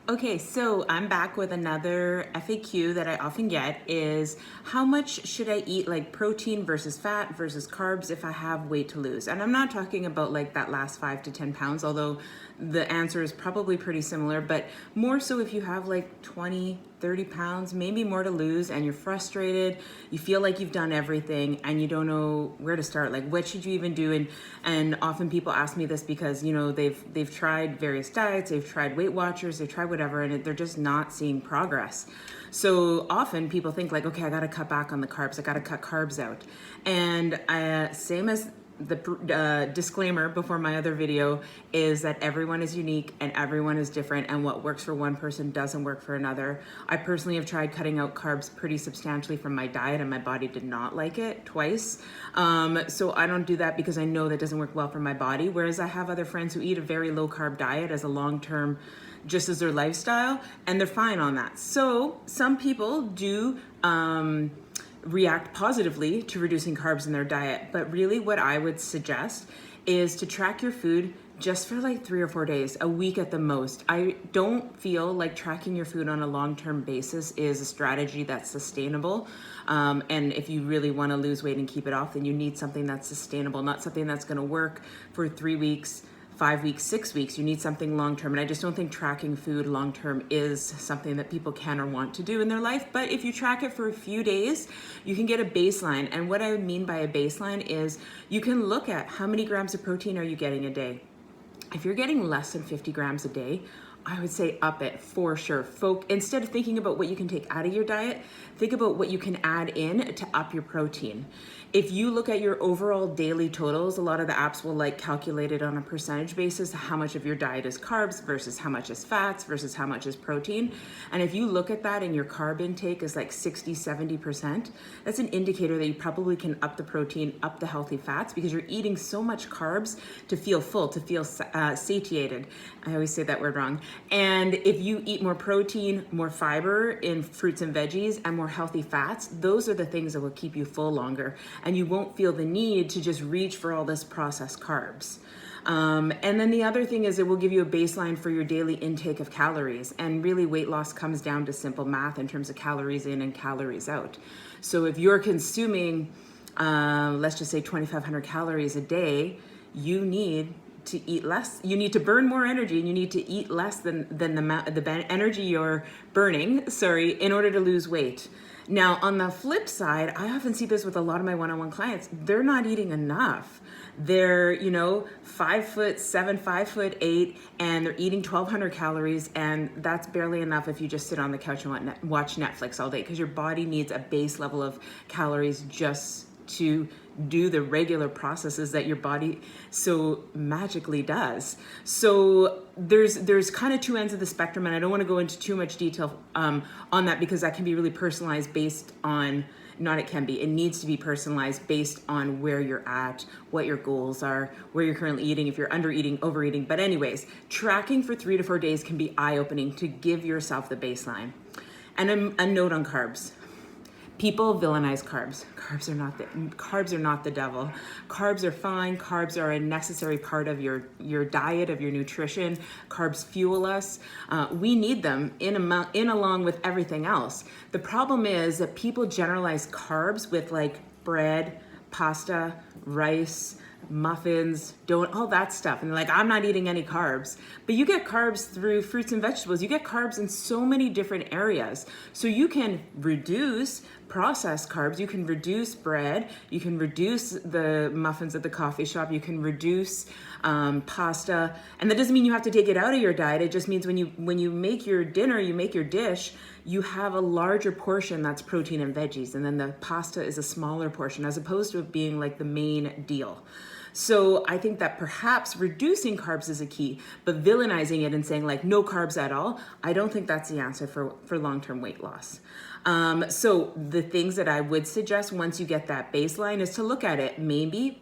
Okay, so I'm back with another FAQ that I often get is how much should I eat, like protein versus fat versus carbs if I have weight to lose? And I'm not talking about like that last 5 to 10 pounds, although the answer is probably pretty similar, but more so if you have like 20, 30 pounds, maybe more to lose, and you're frustrated, you feel like you've done everything and you don't know where to start. Like, what should you even do? And often people ask me this because, you know, they've tried various diets, they've tried Weight Watchers, they've tried whatever, and they're just not seeing progress. So often people think like, okay, I got to cut back on the carbs, I got to cut carbs out. And same as the disclaimer before my other video is that everyone is unique and everyone is different, and what works for one person doesn't work for another. I personally have tried cutting out carbs pretty substantially from my diet and my body did not like it twice. So I don't do that because I know that doesn't work well for my body. Whereas I have other friends who eat a very low carb diet as a long-term, just as their lifestyle, and they're fine on that. So some people do react positively to reducing carbs in their diet. But really what I would suggest is to track your food just for like 3 or 4 days, a week at the most. I don't feel like tracking your food on a long-term basis is a strategy that's sustainable. And if you really want to lose weight and keep it off, then you need something that's sustainable, not something that's going to work for 3 weeks, 5 weeks, 6 weeks. You need something long-term. And I just don't think tracking food long-term is something that people can or want to do in their life. But if you track it for a few days, you can get a baseline. And what I mean by a baseline is you can look at how many grams of protein are you getting a day. If you're getting less than 50 grams a day, I would say up it for sure. Instead of thinking about what you can take out of your diet, think about what you can add in to up your protein. If you look at your overall daily totals, a lot of the apps will like calculate it on a percentage basis, how much of your diet is carbs versus how much is fats versus how much is protein. And if you look at that and your carb intake is like 60, 70%, that's an indicator that you probably can up the protein, up the healthy fats, because you're eating so much carbs to feel full, to feel satiated. I always say that word wrong. And if you eat more protein, more fiber in fruits and veggies, and more healthy fats, those are the things that will keep you full longer. And you won't feel the need to just reach for all this processed carbs. And then the other thing is it will give you a baseline for your daily intake of calories. And really weight loss comes down to simple math in terms of calories in and calories out. So if you're consuming, let's just say 2,500 calories a day, you need to eat less. You need to burn more energy, and you need to eat less than the energy you're burning, in order to lose weight. Now, on the flip side, I often see this with a lot of my one-on-one clients. They're not eating enough. They're, 5'7", 5'8", and they're eating 1,200 calories, and that's barely enough if you just sit on the couch and watch Netflix all day, because your body needs a base level of calories just to do the regular processes that your body so magically does. So there's kind of two ends of the spectrum, and I don't want to go into too much detail on that, because that can be really personalized based on, it needs to be personalized based on where you're at, what your goals are, where you're currently eating, if you're under eating, overeating. But anyways, tracking for 3 to 4 days can be eye-opening to give yourself the baseline. And a note on carbs. People villainize carbs. Carbs are not the devil. Carbs are fine. Carbs are a necessary part of your diet, of your nutrition. Carbs fuel us. We need them in along with everything else. The problem is that people generalize carbs with like bread, pasta, rice, muffins, all that stuff. And they're like, I'm not eating any carbs. But you get carbs through fruits and vegetables. You get carbs in so many different areas. So you can reduce processed carbs. You can reduce bread. You can reduce the muffins at the coffee shop. You can reduce pasta. And that doesn't mean you have to take it out of your diet. It just means when you make your dinner, you make your dish, you have a larger portion that's protein and veggies. And then the pasta is a smaller portion, as opposed to it being like the main deal. So I think that perhaps reducing carbs is a key, but villainizing it and saying like no carbs at all, I don't think that's the answer for long-term weight loss. So the things that I would suggest once you get that baseline is to look at it,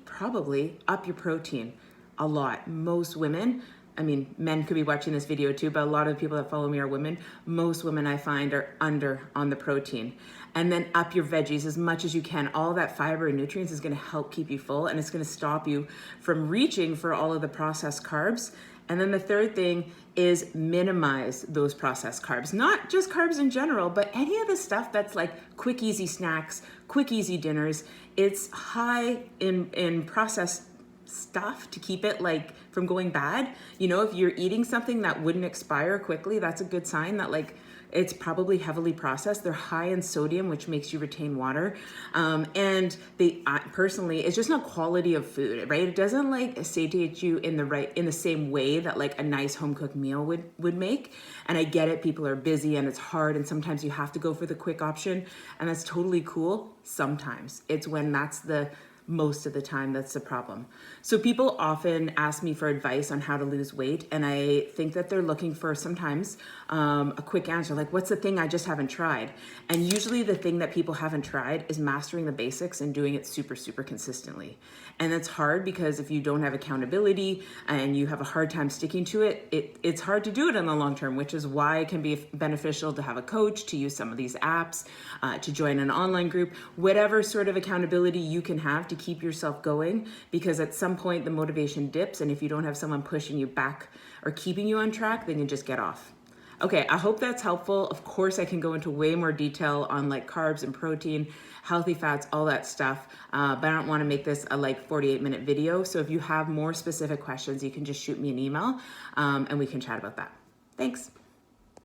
probably up your protein a lot. Most women, men could be watching this video too, but a lot of the people that follow me are women. Most women I find are under on the protein. And then up your veggies as much as you can. All that fiber and nutrients is gonna help keep you full, and it's gonna stop you from reaching for all of the processed carbs And then the third thing is minimize those processed carbs, not just carbs in general, but any of the stuff that's like quick, easy snacks, quick, easy dinners. It's high in processed stuff to keep it like from going bad. You know, if you're eating something that wouldn't expire quickly, that's a good sign that like it's probably heavily processed. They're high in sodium, which makes you retain water. And they personally, it's just not quality of food, right? It doesn't like satiate you in the same way that like a nice home cooked meal would make. And I get it, people are busy and it's hard, and sometimes you have to go for the quick option, and that's totally cool. Sometimes it's when that's the most of the time that's the problem. So people often ask me for advice on how to lose weight, and I think that they're looking for sometimes a quick answer, like what's the thing I just haven't tried? And usually the thing that people haven't tried is mastering the basics and doing it super, super consistently. And it's hard because if you don't have accountability and you have a hard time sticking to it, it's hard to do it in the long term, which is why it can be beneficial to have a coach, to use some of these apps, to join an online group, whatever sort of accountability you can have to keep yourself going, because at some point the motivation dips, and if you don't have someone pushing you back or keeping you on track, then you just get off. Okay, I hope that's helpful. Of course, I can go into way more detail on like carbs and protein, healthy fats, all that stuff, but I don't want to make this a like 48-minute video. So if you have more specific questions, you can just shoot me an email and we can chat about that. Thanks.